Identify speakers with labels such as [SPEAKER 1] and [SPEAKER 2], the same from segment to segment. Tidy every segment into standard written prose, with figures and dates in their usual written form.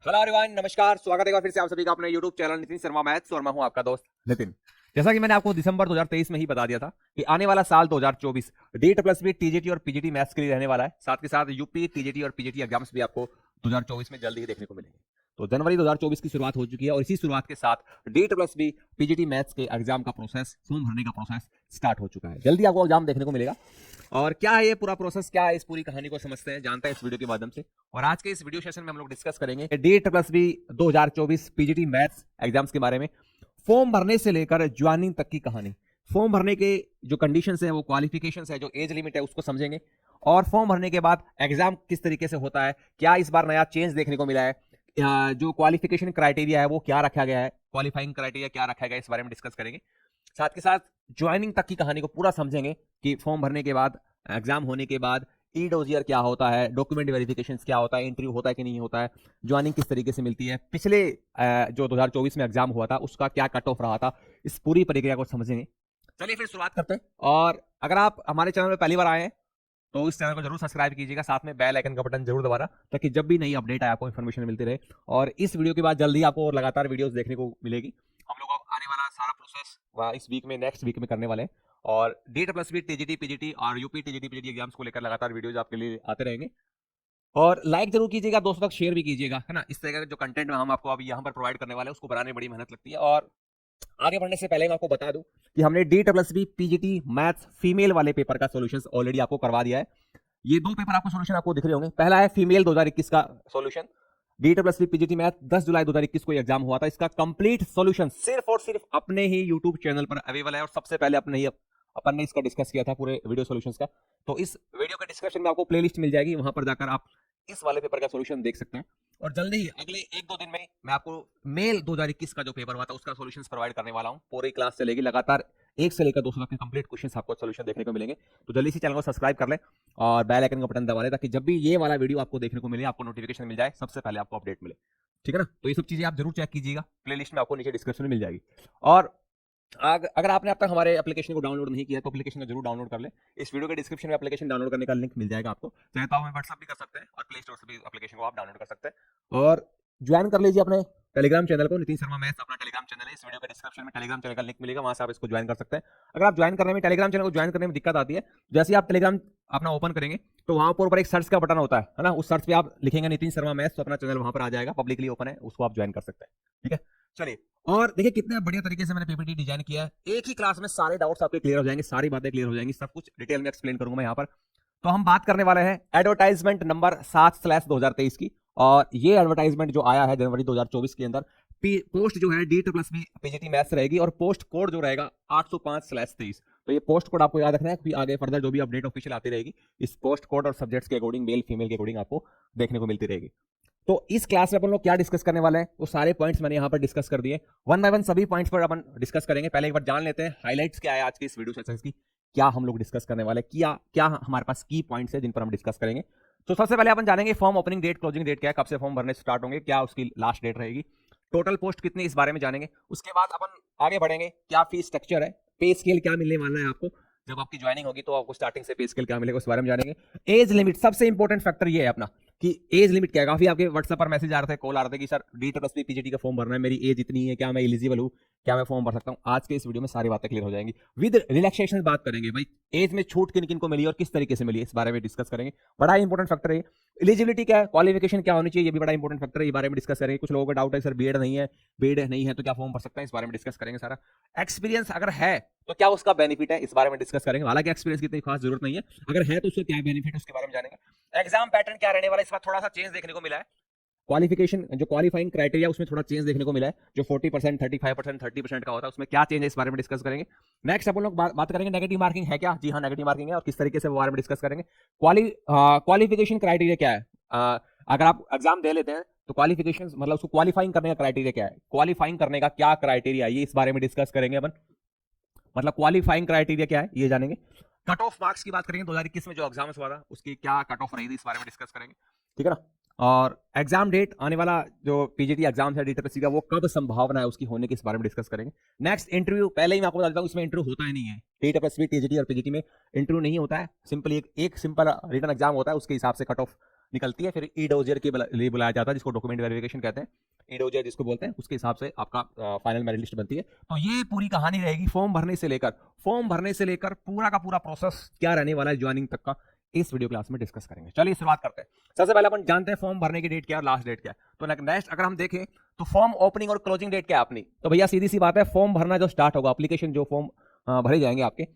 [SPEAKER 1] Hello everyone, नमस्कार। स्वागत है एक बार फिर से आप सभी का अपने YouTube channel Nitin Sharma maths और मैं हूं आपका दोस्त नितिन। जैसा कि मैंने आपको दिसंबर 2023 में ही बता दिया था कि आने वाला साल 2024 डीट प्लस बी टीजीटी और पीजीटी मैथ्स के लिए रहने वाला है। साथ के साथ यूपी टीजीटी और पीजीटी एग्जाम्स भी आपको 2024 में जल्दी ही देखने को मिलेंगे। तो जनवरी 2024 की शुरुआत हो चुकी है और इसी शुरुआत के साथ डीट प्लस बी पीजीटी मैथ्स के एग्जाम का प्रोसेस, फॉर्म भरने का प्रोसेस स्टार्ट हो चुका है। जल्दी आपको एग्जाम देखने को मिलेगा। और क्या है ये पूरा प्रोसेस, क्या है, इस पूरी कहानी को समझते हैं, जानते हैं इस वीडियो के माध्यम से। और आज के इस वीडियो सेशन में हम लोग डिस्कस करेंगे डीट plus B 2024 PGT maths exams के बारे में। फॉर्म भरने से लेकर ज्वाइनिंग तक की कहानी, फॉर्म भरने के जो कंडीशंस है, वो क्वालिफिकेशंस है, जो एज लिमिट है, उसको समझेंगे। और फॉर्म भरने के बाद एग्जाम किस तरीके से होता है, क्या इस बार नया चेंज देखने को मिला है, जो क्वालिफिकेशन क्राइटेरिया है वो क्या रखा गया है, क्वालिफाइंग क्राइटेरिया क्या रखा गया है, इस बारे में डिस्कस करेंगे। साथ के साथ ज्वाइनिंग तक की कहानी को पूरा समझेंगे कि फॉर्म भरने के बाद, एग्जाम होने के बाद ई डोजियर क्या होता है, डॉक्यूमेंट वेरिफिकेशन क्या होता है, इंटरव्यू होता है कि नहीं होता है, ज्वाइनिंग किस तरीके से मिलती है, पिछले जो 2024 में एग्जाम हुआ था उसका क्या कट ऑफ रहा था, इस पूरी प्रक्रिया को समझेंगे। चलिए फिर शुरुआत करते हैं। और अगर आप हमारे चैनल में पहली बार आए हैं तो इस चैनल को जरूर सब्सक्राइब कीजिएगा, साथ में बेल आइकन का बटन जरूर दबाना, ताकि जब भी नई अपडेट आए आपको इन्फॉर्मेशन मिलती रहे। और इस वीडियो के बाद जल्दी आपको और लगातार वीडियोस देखने को मिलेगी। हम लोग आने वाला सारा प्रोसेस इस वीक में, नेक्स्ट वीक में करने वाले हैं। और डीट प्लस बी टीजीटी पीजीटी और यूपी टीजीटी पीजीटी एग्जाम्स को लेकर लगातार वीडियोज आपके लिए आते रहेंगे। और लाइक जरूर कीजिएगा, दोस्तों तक शेयर भी कीजिएगा, है ना। इस तरह का जो कंटेंट हम आपको अभी यहाँ पर प्रोवाइड करने वाले हैं उसको बनाने में बड़ी मेहनत लगती है। और आगे बढ़ने से पहले मैं आपको बता दूं कि हमने डीट plus B PGT maths female वाले पेपर का सॉल्यूशंस ऑलरेडी आपको करवा दिया है। ये दो पेपर आपको सॉल्यूशन आपको दिख रहे होंगे। पहला है फीमेल 2021 का solution, डीट plus B PGT math 10 जुलाई 2021 को एग्जाम हुआ था। इसका कंप्लीट सॉल्यूशन सिर्फ और सिर्फ अपने ही यूट्यूब चैनल पर अवेलेबल है और सबसे पहले अपन ने इसका डिस्कस किया था पूरे वीडियो सॉल्यूशंस का। तो इस वीडियो के डिस्क्रिप्शन में आपको प्लेलिस्ट मिल जाएगी, वहां पर जाकर आप इस वाले पेपर का सॉल्यूशन देख सकते हैं। और जल्दी ही अगले 1-2 दिन में मैं आपको मेल 2021 का जो पेपर हुआ था उसका सॉल्यूशंस प्रोवाइड करने वाला हूं। पूरी क्लास चलेगी लगातार, 1 से लेकर 200 तक के कंप्लीट क्वेश्चंस आपको सॉल्यूशन देखने को मिलेंगे। तो जल्दी से चैनल को सब्सक्राइब कर लें और बेल आइकन का बटन दबा लें, ताकि जब भी ये वाला वीडियो आपको देखने को मिले, आपको नोटिफिकेशन मिल जाए, सबसे पहले आपको अपडेट मिले। ठीक है ना। तो ये सब चीजें आप जरूर चेक कीजिएगा, प्लेलिस्ट में आपको नीचे डिस्क्रिप्शन में मिल जाएगी। और अगर आपने अब तक हमारे एप्लीकेशन को डाउनलोड नहीं किया तो एप्लीकेशन को जरूर डाउनलोड कर लें। इस वीडियो के डिस्क्रिप्शन में एप्लीकेशन डाउनलोड करने का लिंक मिल जाएगा आपको। चाहे तो आप व्हाट्सएप भी कर सकते हैं और प्ले स्टोर से भी एप्लीकेशन को आप डाउनलोड कर सकते हैं। और ज्वाइन कर लीजिए अपने टेलीग्राम चैनल को, नितिन शर्मा मैथ्स अपना टेलीग्राम चैनल है। इस वीडियो के डिस्क्रिप्शन में टेलीग्राम चैनल का लिंक मिलेगा, वहां से आप इसको ज्वाइन कर सकते हैं। अगर आप ज्वाइन करने में, टेलीग्राम चैनल को ज्वाइन करने में दिक्कत आती है, जैसे ही आप टेलीग्राम अपना ओपन करेंगे तो वहां पर ऊपर एक सर्च का बटन होता है ना, उस सर्च पे आप लिखेंगे नितिन शर्मा मैथ्स तो अपना चैनल वहां पर आ जाएगा, पब्लिकली ओपन है, उसको आप ज्वाइन कर सकते हैं। ठीक है, चलिए। और देखिए कितने बढ़िया तरीके से मैंने पीपीटी डिजाइन किया है। एक ही क्लास में सारे डाउट्स आपके क्लियर हो जाएंगे, सारी बातें क्लियर हो जाएंगी, सब कुछ डिटेल में एक्सप्लेन करूंगा मैं यहाँ पर। तो हम बात करने वाले हैं एडवर्टाइजमेंट नंबर 7/2023 की। और ये एडवर्टाइजमेंट जो आया है जनवरी 2024 के अंदर, पोस्ट जो है डीट प्लस बी पीजीटी मैथ्स रहेगी और पोस्ट कोड जो रहेगा 805/23। तो ये पोस्ट कोड आपको याद रखना है, क्योंकि आगे फर्दर जो भी अपडेट ऑफिशियल आती रहेगी इस पोस्ट कोड और सब्जेक्ट्स के अकॉर्डिंग, मेल फीमेल के अकॉर्डिंग आपको देखने को मिलती रहेगी। तो इस क्लास में अपन लोग क्या डिस्कस करने वाले हैं, वो सारे पॉइंट्स मैंने यहाँ पर डिस्कस कर दिए। वन बाय वन सभी पॉइंट्स पर अपन डिस्कस करेंगे। पहले एक बार जान लेते हैं हाइलाइट्स क्या है आज की इस वीडियो सेशन की, क्या हम लोग डिस्कस करने वाले, क्या हमारे पास की पॉइंट्स है जिन पर हम डिस्कस करेंगे। तो सबसे पहले अपन जानेंगे form opening date, closing date क्या है, कब से फॉर्म भरने स्टार्ट होंगे, क्या उसकी लास्ट डेट रहेगी, टोटल पोस्ट कितनी, इस बारे में जानेंगे। उसके बाद अपन आगे बढ़ेंगे, क्या फीस स्ट्रक्चर है, पे स्केल क्या मिलने वाला है आपको जब आपकी ज्वाइनिंग होगी, तो आपको स्टार्टिंग से पे स्केल क्या मिलेगा उस बारे में जानेंगे। एज लिमिट, सबसे इंपॉर्टेंट फैक्टर ये है अपना कि एज लिमिट क्या है। काफी आपके व्हाट्सएप पर मैसेज आ रहे थे, कॉल आ रहे थे कि सर डीट प्लस बी पीजीटी का फॉर्म भरना है, मेरी एज इतनी है, क्या मैं एलिजिबल हूँ, क्या मैं फॉर्म भर सकता हूँ। आज के इस वीडियो में सारी बातें क्लियर हो जाएंगी। विद रिलैक्सेशन बात करेंगे, भाई एज में छूट किन किन को मिली और किस तरीके से मिली, इस बारे में डिस्कस करेंगे। बड़ा इंपॉर्टेंट फैक्टर है। एलिजिबिलिटी क्या है, क्वालिफिकेशन क्या होनी चाहिए, ये भी बड़ा इंपॉर्टेंट फैक्टर है, इस बारे में डिस्कस करेंगे। कुछ लोगों का डाउट है सर बीएड नहीं है, बीएड नहीं है तो क्या फॉर्म भर सकते हैं, इस बारे में डिस्कस करेंगे सारा। एक्सपीरियंस अगर है तो क्या उसका बेनिफिट है, इस बारे में डिस्कस करेंगे। हालांकि एक्सपीरियंस की इतनी खास जरूरत नहीं है, अगर है तो उसका क्या बेनिफिट है उसके बारे में जानेंगे। एग्जाम पैटर्न क्या रहने वाला है, इस बार थोड़ा सा चेंज देखने को मिला है। क्वालिफिकेशन जो क्वालिफाइंग क्राइटेरिया उसमें थोड़ा चेंज देखने को मिला है, जो 40%, 35%, 30% का होता है, उसमें क्या चेंज है इस बारे में डिस्कस करेंगे। नेक्स्ट अपन लोग बात करेंगे नेगेटिव मार्किंग है क्या, जी हाँ नेगेटिव मार्किंग है और किस तरीके से वो बारे में डिस्कस करेंगे। क्वालिफिकेशन क्राइटेरिया क्या है, अगर आप एग्जाम दे लेते हैं तो क्वालिफिकेशन मतलब उसको क्वालिफाइंग करने का क्राइटेरिया क्या है, क्वालिफाइंग करने का क्या क्राइटेरिया, ये इस बारे में डिस्कस करेंगे अपन। मतलब क्वालिफाइंग क्राइटेरिया क्या है ये जानेंगे। कट ऑफ मार्क्स की बात करेंगे, 2021 में जो एग्जाम हुआ था उसकी क्या कट ऑफ रही थी, इस बारे में डिस्कस करेंगे। ठीक है ना। और एग्जाम डेट, आने वाला जो पीजीटी एग्जाम है डीटीपीसी का, वो कब संभावना है उसकी होने की, इस बारे में डिस्कस करेंगे। नेक्स्ट इंटरव्यू, पहले ही मैं आपको बता देता हूं इसमें इंटरव्यू होता ही नहीं है। डीटीपीसी, टीजीटी और पीजीटी में इंटरव्यू नहीं होता है, सिंपली एक सिंपल रिटन एग्जाम होता है, उसके हिसाब से कट ऑफ निकलती है, फिर ई डोजियर के लिए बुलाया जाता है, जिसको डॉक्यूमेंट वेरिफिकेशन कहते हैं, ई डोजियर जिसको बोलते हैं, उसके हिसाब से आपका फाइनल मेरिट लिस्ट बनती है। तो ये पूरी कहानी रहेगी फॉर्म भरने से लेकर पूरा का पूरा प्रोसेस क्या रहने वाला है ज्वाइनिंग तक का, इस वीडियो क्लास में डिस्कस करेंगे। चलिए शुरुआत करते हैं। सबसे पहले अपन जानते हैं फॉर्म भरने की डेट क्या है और लास्ट डेट क्या है। तो नेक्स्ट अगर हम देखें तो फॉर्म ओपनिंग और क्लोजिंग डेट क्या है अपनी, तो भैया सीधी सी बात है, फॉर्म भरना जो स्टार्ट होगा, एप्लीकेशन जो फॉर्म भरे जाएंगे आपके,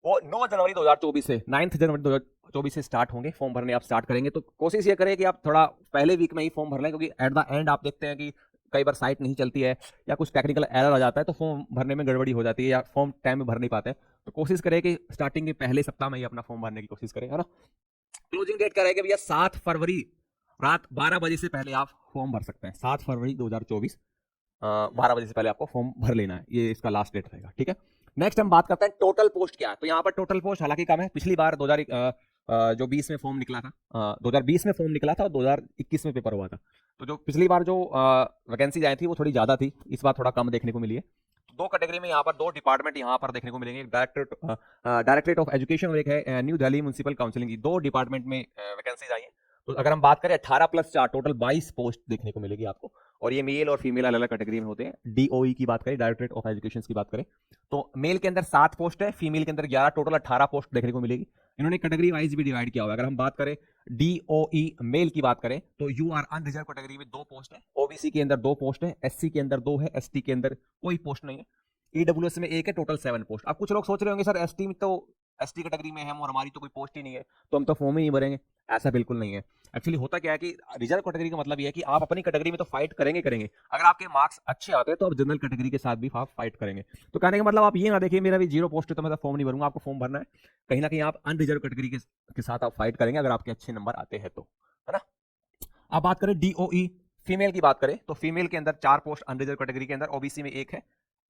[SPEAKER 1] वो 9 जनवरी 2024 से 9 जनवरी 2024 से स्टार्ट होंगे फॉर्म भरने। आप स्टार्ट करेंगे तो कोशिश ये करें कि आप थोड़ा पहले वीक में ही फॉर्म भर लें, क्योंकि एट द एंड आप देखते हैं कि कई बार साइट नहीं चलती है या कुछ टेक्निकल एरर आ जाता है, तो फॉर्म भरने में गड़बड़ी हो जाती है या फॉर्म टाइम में भर नहीं पाते हैं। तो कोशिश करें कि स्टार्टिंग के पहले सप्ताह में ही अपना फॉर्म भरने की कोशिश करें, है ना। क्लोजिंग डेट क्या रहेगा भैया, 7 फरवरी रात 12 बजे से पहले आप फॉर्म भर सकते हैं। 7 फरवरी 2024 12 बजे से पहले आपको फॉर्म भर लेना है, ये इसका लास्ट डेट रहेगा, ठीक है। नेक्स्ट हम बात करते हैं टोटल पोस्ट क्या है। तो यहाँ पर टोटल पोस्ट हालांकि कम है, पिछली बार 2020 में फॉर्म निकला था, 2020 में फॉर्म निकला था और 2021 में पेपर हुआ था। तो जो पिछली बार जो वैकेंसीज आई थी वो थोड़ी ज्यादा थी, इस बार थोड़ा कम देखने को मिली है। दो कैटेगरी में यहाँ पर दो डिपार्टमेंट यहाँ पर देखने को मिलेंगे, एक डायरेक्टरेट ऑफ एजुकेशन और एक है न्यू दिल्ली म्युनिसिपल काउंसिलिंग की, दो डिपार्टमेंट में वैकेंसीज आई है। तो अगर हम बात करें 18+4 टोटल 22 पोस्ट देखने को मिलेगी आपको, और ये मेल और फीमेल अलग अलग कैटेगरी में होते हैं। डीओई की बात करें, डायरेक्टरेट ऑफ एजुकेशन की बात करें, तो मेल के अंदर 7 पोस्ट है, फीमेल के अंदर 11, टोटल 18 पोस्ट देखने को मिलेगी। इन्होंने कैटेगरी वाइज भी डिवाइड किया हुआ है। अगर हम बात करें डीओई मेल की बात करें तो यू आर अनरिजर्व कैटेगरी में 2 पोस्ट है, ओबीसी के अंदर 2 पोस्ट है, एससी के अंदर 2 है, एसटी के अंदर कोई पोस्ट नहीं है, ईडब्ल्यूएस में 1 है, टोटल 7 पोस्ट। अब कुछ लोग सोच रहे होंगे सर एसटी में तो एसटी कैटेगरी में हम और हमारी तो कोई पोस्ट ही नहीं है, तो हम तो फॉर्म ही नहीं भरेंगे। ऐसा बिल्कुल नहीं है। एक्चुअली होता क्या है कि रिजर्व कैटेगरी का मतलब ये है कि आप अपनी कैटेगरी में तो फाइट करेंगे। अगर आपके मार्क्स अच्छे आते हैं तो आप जनरल कैटेगरी के साथ भी आप फाइट करेंगे। तो कहने का मतलब आप ये ना देखिए मेरा भी 0 पोस्ट है तो मैं तो फॉर्म नहीं भरूंगा, आपको फॉर्म भरना है। कहीं ना कहीं आप अनरिजर्व कैटेगरी के साथ आप फाइट करेंगे अगर आपके अच्छे नंबर आते हैं तो, है ना। अब बात करें डीओई फीमेल की बात करें तो फीमेल के अंदर 4 पोस्ट अनरिजर्व कैटेगरी के अंदर, ओबीसी में 1 है,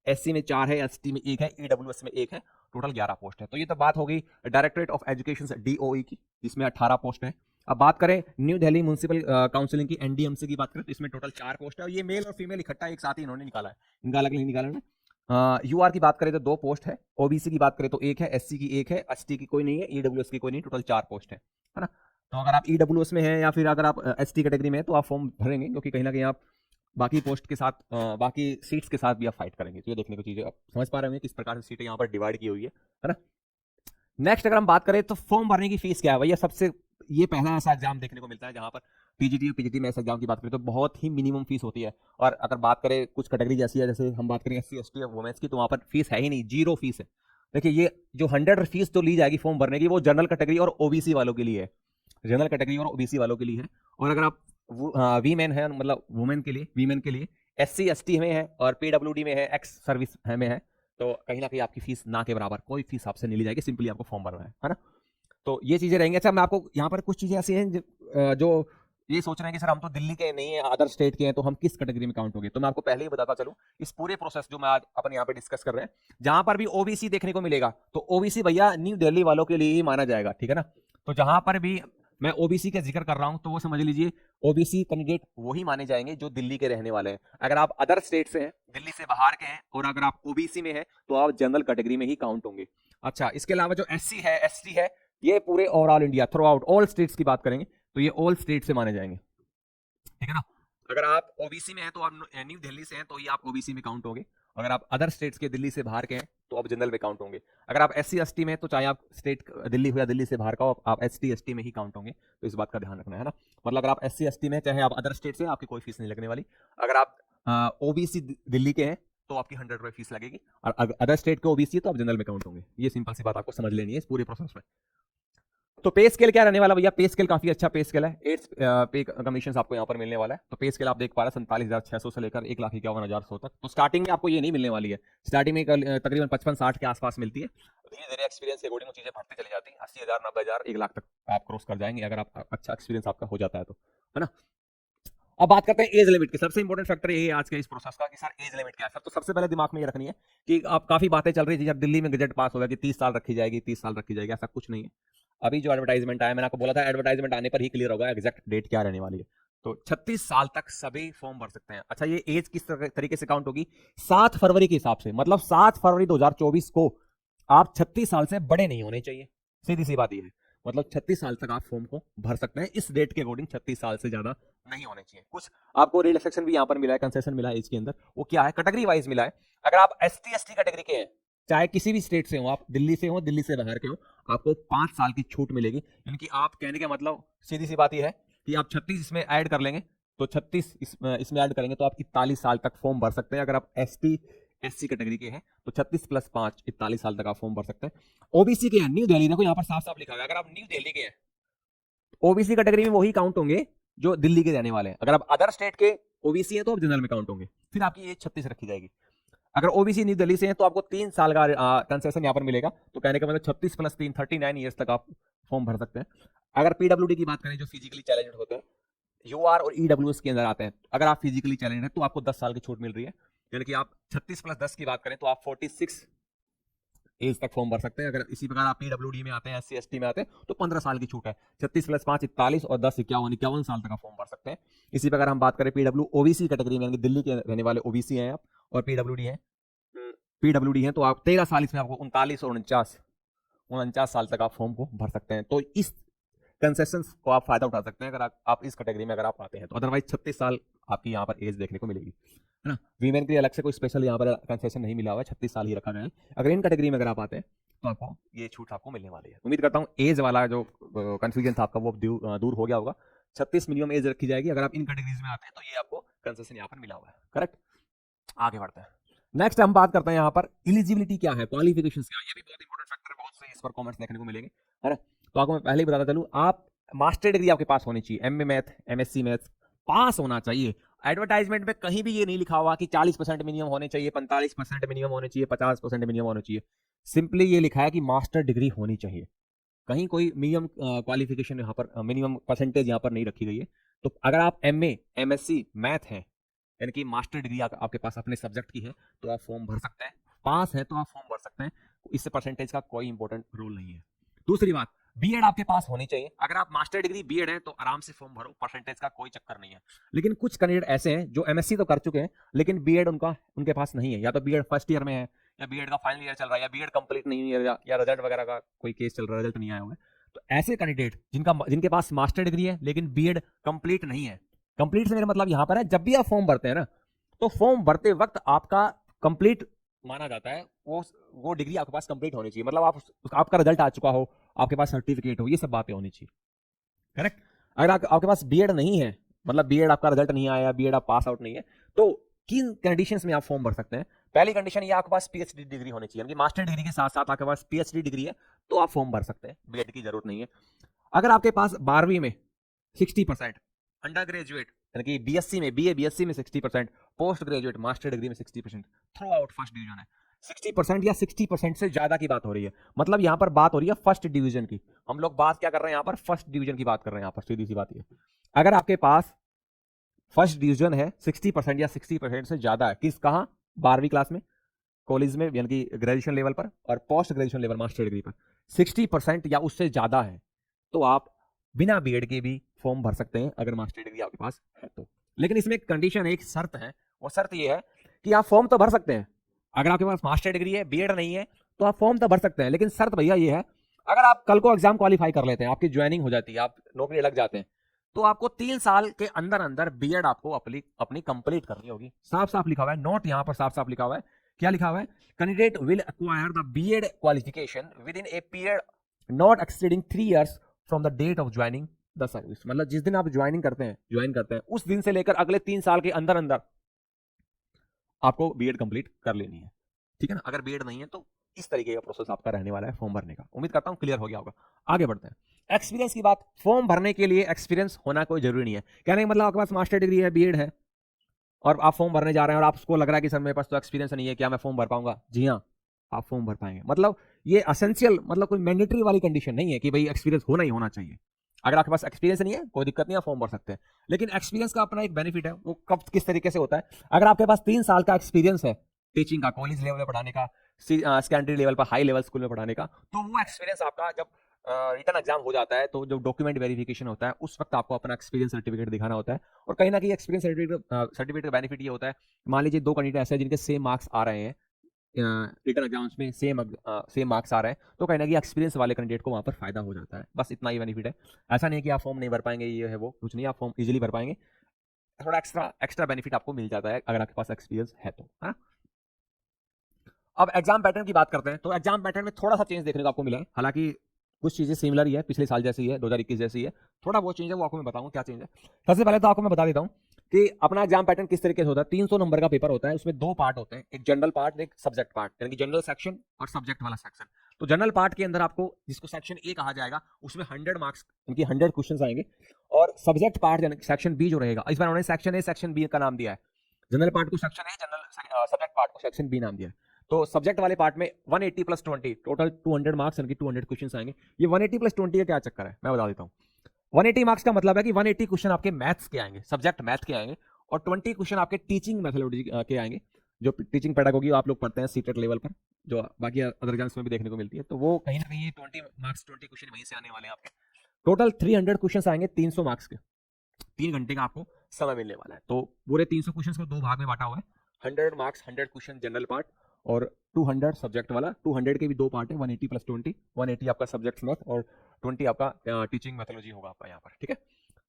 [SPEAKER 1] एससी में 4 है, एसटी में 1 है, ईडब्ल्यूएस में 1 है, टोटल 11 पोस्ट है। तो ये तो बात हो गई डायरेक्टरेट ऑफ एजुकेशन डीओई की, जिसमें 18 पोस्ट है। अब बात करें न्यू दिल्ली म्युनिसिपल काउंसिलिंग की एनडीएमसी की बात करें तो इसमें टोटल 4 पोस्ट है, और ये मेल और फीमेल इकट्ठा एक साथ ही इन्होंने निकाला है, इनका अलग नहीं निकाला है। यूआर की बात करें तो 2 पोस्ट है, ओबीसी की बात करें तो 1 है, एससी की 1 है, एसटी की कोई नहीं है, ईडब्ल्यूएस की कोई नहीं, टोटल 4 पोस्ट है ना। तो अगर आप ईडब्ल्यूएस में हैं या फिर अगर आप एसटी कैटेगरी में है तो आप फॉर्म भरेंगे, क्योंकि कहीं ना कहीं आप बाकी पोस्ट के साथ बाकी सीट्स के साथ भी आप फाइट करेंगे। तो ये देखने को चीजें आप समझ पा रहे होंगे किस प्रकार से सीटें यहाँ पर डिवाइड की हुई है ना। नेक्स्ट अगर हम बात करें तो फॉर्म भरने की फीस क्या है भैया, सबसे ये पहला ऐसा एग्जाम देखने को मिलता है जहां पर टीजीटी और पीजीटी में ऐसे एग्जाम की बात करें तो बहुत ही मिनिमम फीस होती है। और अगर बात करें कुछ कैटेगरी जैसी है, जैसे हम बात करें एससी एसटी और वुमेन्स की, तो वहां पर फीस है ही नहीं, 0 फीस है। देखिए ये जो 100 फीस तो ली जाएगी फॉर्म भरने की वो जनरल कैटेगरी और ओबीसी वालों के लिए है, जनरल कैटेगरी और ओबीसी वालों के लिए है। और अगर आप वीमेन है, मतलब वुमेन के लिए एससी एसटी में है और पीडब्ल्यूडी में है, एक्स सर्विस में है, तो कहीं ना कहीं आपकी फीस ना के बराबर कोई फीस आपसे नहीं ली जाएगी, सिंपली आपको फॉर्म भरना है ना। तो ये चीजें रहेंगी। अच्छा मैं आपको यहाँ पर कुछ चीजें ऐसी हैं जो ये सोच रहे हैं कि सर हम तो दिल्ली के नहीं है, अदर स्टेट के हैं, तो हम किस कैटेगरी में काउंट होंगे। तो मैं आपको पहले ही बताता चलूं इस पूरे प्रोसेस जो मैं आज अपन यहाँ पे डिस्कस कर रहे हैं, जहां पर भी ओबीसी देखने को मिलेगा तो ओबीसी भैया न्यू दिल्ली वालों के लिए ही माना जाएगा, ठीक है ना। तो जहां पर भी मैं ओबीसी का जिक्र कर रहा हूं तो वो समझ लीजिए ओबीसी कैंडिडेट वही माने जाएंगे जो दिल्ली के रहने वाले हैं। अगर आप अदर स्टेट से हैं, दिल्ली से बाहर के हैं, और अगर आप ओबीसी में हैं तो आप जनरल कैटेगरी में ही काउंट होंगे। अच्छा इसके अलावा जो एससी है, एसटी है, ये पूरे overall India through out all states की बात करेंगे तो ये ऑल स्टेट से माने जाएंगे, ठीक है ना। अगर आप ओबीसी में हैं तो आप न्यू दिल्ली से हैं तो ये आप ओबीसी में काउंट होंगे। अगर आप अदर स्टेट्स के दिल्ली से बाहर के हैं तो आप जनरल में काउंट होंगे। अगर आप एससी एसटी में हैं तो चाहे आप स्टेट दिल्ली हो या दिल्ली से बाहर का हो, आप एसटी एसटी में ही काउंट होंगे। तो इस बात का ध्यान रखना है ना। मतलब अगर आप एससी एसटी में चाहे आप अदर स्टेट से, आपकी कोई फीस नहीं लगने वाली। अगर आप ओबीसी दिल्ली के हैं तो आपकी 100 रुपये फीस लगेगी, और अदर स्टेट के ओबीसी तो आप जनरल में काउंट होंगे। ये सिंपल सी बात आपको समझ लेनी है इस पूरे प्रोसेस में। तो पे स्केल क्या रहने वाला भैया, पे स्केल काफी अच्छा पे स्केल है। 8 पे कमीशन आपको यहाँ पर मिलने वाला है। तो पे स्केल आप देख पा रहे हैं 47,600 से लेकर 1,51,100 तक। तो स्टार्टिंग में आपको ये नहीं मिलने वाली है, स्टार्टिंग में तकरीबन 55-60 के आसपास मिलती है। धीरे धीरे एक्सपीरियंस के अकॉर्डिंग चीजें बढ़ती चली जाती है, 80,000, 90,000, 1 लाख तक आप क्रॉस कर जाएंगे अगर आप अच्छा एक्सपीरियंस आपका हो जाता है तो, है ना। अब बात करते हैं एज लिमिट की। सबसे इंपॉर्टेंट फैक्टर ये है आज के इस प्रोसेस का कि सर एज लिमिट क्या है। सर तो सबसे पहले दिमाग में ये रखनी है कि आप काफी बातें चल रही थी यार दिल्ली में गजट पास हो गया कि 30 साल रखी जाएगी, 30 साल रखी जाएगी, ऐसा कुछ नहीं है। अभी जो एडवर्टाइजमेंट आया, मैंने आपको बोला था एडवर्टाइजमेंट आने पर ही क्लियर होगा एग्जैक्ट डेट क्या रहने वाली है। तो 36 साल तक सभी फॉर्म भर सकते हैं। अच्छा ये एज किस तरीके से काउंट होगी, 7 फरवरी के हिसाब से, मतलब 7 फरवरी 2024 को आप 36 साल से बड़े नहीं होने चाहिए, सीधी सी बात ये है। मतलब 36 साल तक आप फॉर्म को भर सकते हैं। इस डेट के अकॉर्डिंग 36 साल से ज्यादा नहीं होने चाहिए। कुछ आपको रिलैक्सेशन भी यहाँ पर मिला है, कंसेशन मिला है इसके अंदर। वो क्या है, कैटेगरी वाइज मिला है। अगर आप ST ST कैटेगरी के हैं, चाहे किसी भी स्टेट से हो, आप दिल्ली से हो, दिल्ली से बाहर के हो, आपको 5 साल की छूट मिलेगी। यानी कि आप कहने का मतलब सीधी सी बात यह है कि आप 36 इसमें ऐड कर लेंगे तो 36 इसमें ऐड करेंगे तो आप 41 साल तक फॉर्म भर सकते हैं। अगर आप ST SC कैटेगरी के हैं तो 36 + 5 41 साल तक आप फॉर्म भर सकते हैं। ओबीसी के हैं, न्यू दिल्ली, देखो यहाँ पर साफ साफ लिखा हुआ है, अगर आप न्यू दिल्ली के हैं ओबीसी कैटेगरी में वही काउंट होंगे जो दिल्ली के रहने वाले हैं। अगर आप अदर स्टेट के ओबीसी हैं तो आप जनरल में काउंट होंगे, फिर आपकी एज 36 रखी जाएगी। अगर ओबीसी न्यू दिल्ली से हैं तो आपको 3 साल का कंसेशन यहाँ पर मिलेगा। तो कहने का मतलब 36 + 3 39 ईयर्स तक आप फॉर्म भर सकते हैं। अगर पीडब्ल्यूडी की बात करें, जो फिजिकली चैलेंज्ड होते हैं, यूआर और ईडब्ल्यूएस के अंदर आते हैं, अगर आप फिजिकली चैलेंज्ड हैं तो आपको 10 साल की छूट मिल रही है। यानी कि आप 36 + 10 की बात करें तो आप 46 एज तक फॉर्म भर सकते हैं। अगर इसी प्रकार आप पीडब्ल्यूडी में आते हैं, SC ST में आते हैं तो 15 साल की छूट है। 36 + 5 41 और 10 51 साल तक आप फॉर्म भर सकते हैं। इसी प्रकार हम बात करें पीडब्ल्यू ओबीसी कैटेगरी में, यानी दिल्ली के रहने वाले ओबीसी हैं आप और पीडब्ल्यूडी हैं तो आप 13 साल, इसमें आपको 39 और 49 साल तक आप फॉर्म को भर सकते हैं। तो इस कंसेशन को आप फायदा उठा सकते हैं अगर आप इस कैटेगरी में अगर आप आते हैं तो। अदरवाइज 36 साल आपकी यहाँ पर एज देखने को मिलेगी, है ना। वीमेन के लिए अलग से कोई स्पेशल यहाँ पर कंसेशन नहीं मिला हुआ है, 36 साल ही रखा गया है। अगर इन कैटेगरी में अगर आप आते हैं तो आपको ये छूट आपको मिलने वाली है। उम्मीद करता हूँ एज वाला जो कंफ्यूजन था आपका वो दूर हो गया होगा। 36 मिनिमम एज रखी जाएगी अगर आप इन कैटेगरीज में आते हैं तो ये आपको कंसेशन यहाँ पर मिला हुआ है। करेक्ट, आगे बढ़ते हैं। नेक्स्ट हम बात करते हैं यहाँ पर एलिजिबिलिटी क्या है, क्वालिफिकेशन क्या है। ये भी बहुत इंपॉर्टेंट फैक्टर है, बहुत से इस पर कमेंट्स देखने को मिलेंगे, है ना। तो आपको मैं पहले ही बताता चलूं, आप मास्टर डिग्री आपके पास होनी चाहिए, MA मैथ MSc मैथ पास होना चाहिए। एडवर्टाइजमेंट में कहीं भी ये नहीं लिखा हुआ कि 40% मिनिमम होने चाहिए, 45% मिनिमम होने चाहिए, 50% मिनिमम होने चाहिए। सिंपली ये लिखा है कि मास्टर डिग्री होनी चाहिए। कहीं कोई मिनिमम क्वालिफिकेशन यहाँ पर, मिनिमम परसेंटेज यहाँ पर नहीं रखी गई है। तो अगर आप MA MSc मैथ हैं, यानी कि मास्टर डिग्री आपके पास अपने सब्जेक्ट की है, तो आप फॉर्म भर सकते हैं। पास है तो आप फॉर्म भर सकते हैं, इससे परसेंटेज का कोई इंपॉर्टेंट रोल नहीं है। दूसरी बात, बीएड आपके पास होनी चाहिए। अगर आप मास्टर डिग्री बीएड है तो आराम से फॉर्म भरो, परसेंटेज का कोई चक्कर नहीं है। लेकिन कुछ कैंडिडेट ऐसे हैं जो MSc तो कर चुके हैं लेकिन बीएड उनके पास नहीं है, या तो बीएड फर्स्ट ईयर में है, या बीएड का फाइनल ईयर चल रहा है, या बीएड कंप्लीट नहीं है, या रिजल्ट वगैरह का कोई केस चल रहा है, रिजल्ट नहीं आया हुआ है। तो ऐसे कैंडिडेट जिनके पास मास्टर डिग्री है लेकिन बीएड कंप्लीट नहीं है, कंप्लीट से मेरा मतलब यहां पर है जब भी आप फॉर्म भरते हैं ना, तो फॉर्म भरते वक्त आपका कंप्लीट माना जाता है, वो डिग्री आपके पास कंप्लीट होनी चाहिए। मतलब आपका रिजल्ट आ चुका हो, आपके पास सर्टिफिकेट हो, ये सब बातें होनी चाहिए। करेक्ट। अगर आपके पास बीएड नहीं है, मतलब बीएड आपका रिजल्ट नहीं आया, बीएड आप पास आउट नहीं है, तो किन कंडीशंस में आप फॉर्म भर सकते हैं। पहली कंडीशन ये, आपके पास पीएचडी डिग्री होनी चाहिए, यानी मास्टर डिग्री के साथ साथ आपके पास पीएचडी डिग्री है तो आप फॉर्म भर सकते हैं, बीएड की जरूरत नहीं है। अगर आपके पास 12वीं में 60%, अंडर ग्रेजुएट यानी कि बीएससी में BSc में 60%, पोस्ट ग्रेजुएट मास्टर डिग्री में 60%, थ्रू आउट फर्स्ट डिवीजन है 60% या 60% से ज्यादा की बात हो रही है। मतलब यहां पर बात हो रही है फर्स्ट डिवीजन की। हम लोग बात क्या कर रहे हैं यहाँ पर, फर्स्ट डिवीजन की बात कर रहे हैं यहाँ पर। सीधी सी बात ये, अगर आपके पास फर्स्ट डिवीजन है 60% या 60% से ज्यादा है, किस कहां, 12वीं क्लास में, कॉलेज में यानी कि ग्रेजुएशन लेवल पर, और post graduation level master degree पर 60% या उससे ज्यादा है, तो आप बिना बीएड के भी फॉर्म भर सकते हैं अगर मास्टर डिग्री आपके पास है तो। लेकिन इसमें एक कंडीशन, एक शर्त है, वो शर्त ये है कि आप फॉर्म तो भर सकते हैं। अगर आपके पास मास्टर डिग्री है, बीएड नहीं है, तो आप फॉर्म तो भर सकते हैं, लेकिन शर्त भैया ये है, अगर आप कल को एग्जाम क्वालिफाई कर लेते हैं, आपकी ज्वाइनिंग हो जाती है, आप नौकरी लग जाते हैं, तो आपको 3 साल के अंदर अंदर बीएड आपको अपनी कंप्लीट करनी होगी। साफ साफ लिखा हुआ है, नोट यहां पर साफ साफ लिखा हुआ है। क्या लिखा हुआ है, candidate will acquire the BEd qualification within a period not exceeding 3 years from the date of joining the service. मतलब जिस दिन आप ज्वाइन करते हैं उस दिन से लेकर अगले 3 साल के अंदर अंदर आपको बीएड कंप्लीट कर लेनी है, ठीक है ना। अगर बीएड नहीं है तो इस तरीके का प्रोसेस आपका रहने वाला है फॉर्म भरने का। उम्मीद करता हूं क्लियर हो गया होगा। आगे बढ़ते हैं। एक्सपीरियंस की बात, फॉर्म भरने के लिए एक्सपीरियंस होना कोई जरूरी नहीं है। कहने का मतलब आपके पास मास्टर डिग्री है, बीएड है, और आप फॉर्म भरने जा रहे हैं और आपको लग रहा है कि सर मेरे पास तो एक्सपीरियंस नहीं है, क्या मैं फॉर्म भर पाऊंगा? जी हाँ, आप फॉर्म भर पाएंगे। मतलब ये एसेंशियल, मतलब कोई मैंडेटरी वाली कंडीशन नहीं है कि भाई एक्सपीरियंस होना ही होना चाहिए। अगर आपके पास एक्सपीरियंस नहीं है कोई दिक्कत नहीं, आप फॉर्म भर सकते हैं। लेकिन एक्सपीरियंस का अपना एक बेनिफिट है, वो कब किस तरीके से होता है। अगर आपके पास 3 साल का एक्सपीरियंस है टीचिंग का, कॉलेज लेवल में पढ़ाने का, सेकेंडरी लेवल पर, हाई लेवल स्कूल में पढ़ाने का, तो वो एक्सपीरियंस आपका जब रिटर्न एग्जाम हो जाता है तो जो डॉक्यूमेंट वेरिफिकेशन होता है उस वक्त आपको अपना एक्सपीरियंस सर्टिफिकेट दिखाना होता है। और कहीं ना कहीं एक्सपीरियंस सर्टिफिकेट का बेनिफिट ये होता है, मान लीजिए 2 कैंडिडेट ऐसे हैं जिनके सेम मार्क्स आ रहे हैं रिटर्न एग्जाम्स में सेम मार्क्स आ रहे हैं, तो कहीं ना कहीं एक्सपीरियंस वाले कैंडिडेट को वहाँ पर फायदा हो जाता है। बस इतना ही बेनिफिट है। ऐसा नहीं है कि आप फॉर्म नहीं भर पाएंगे, ये है वो कुछ नहीं, आप फॉर्म इजीली भर पाएंगे। थोड़ा एक्स्ट्रा बेनिफिट आपको मिल जाता है अगर आपके पास एक्सपीरियंस है तो, है ना। अब एग्जाम पैटर्न की बात करते हैं, तो एग्जाम पैटर्न में थोड़ा सा चेंज देखने को आपको मिला है। हालांकि कुछ चीजें सिमिलर ही है, पिछले साल जैसी है, 2021 जैसी है, थोड़ा बहुत चेंज है, वो आपको मैं बताऊंगा क्या चेंज है। सबसे पहले तो आपको मैं बता देता हूं कि अपना एग्जाम पैटर्न किस तरीके से होता है। 300 नंबर का पेपर होता है, उसमें 2 पार्ट होते हैं, एक जनरल पार्ट, एक सब्जेक्ट पार्ट, यानी कि जनरल सेक्शन और सब्जेक्ट वाला सेक्शन। तो जनरल पार्ट के अंदर आपको, जिसको सेक्शन ए कहा जाएगा, उसमें 100 मार्क्स, यानी कि 100 क्वेश्चन आएंगे। और सब्जेक्ट पार्ट यानी सेक्शन बी जो रहेगा, इस बार उन्होंने सेक्शन ए सेक्शन बी का नाम दिया है। जनरल पार्ट को section A, general subject part को सेक्शन बी नाम दिया है। तो सब्जेक्ट वाले पार्ट में 180 + 20 टोटल 200 मार्क्स, यानी कि 200 क्वेश्चन आएंगे। ये 180 + 20 का क्या चक्कर है, मैं बता देता हूँ। 180 मार्क्स का मतलब है कि 180 क्वेश्चन आपके मैथ्स के आएंगे, सब्जेक्ट मैथ के आएंगे, और 20 क्वेश्चन आपके टीचिंग मेथोडोलॉजी के आएंगे, जो टीचिंग पेडागोगी आप लोग पढ़ते हैं सीटेट लेवल पर, जो बाकी अदर एग्जाम्स में भी देखने को मिलती है। तो वो कहीं ना कहीं 20 मार्क्स 20 क्वेश्चन वहीं से आने वाले हैं आपके। टोटल 300 क्वेश्चन आएंगे, 300 मार्क्स के, 3 घंटे का आपको समय मिलने वाला है। तो पूरे 300 क्वेश्चन को 2 भाग में बांटा हुआ है, 100 मार्क्स 100 क्वेश्चन जनरल पार्ट, और 200 सब्जेक्ट वाला। 200 के भी 2 पार्ट है, 180 + 20, 180 आपका सब्जेक्ट मैथ और 20 आपका टीचिंग मेथोडोलॉजी होगा आपका यहाँ पर, ठीक है।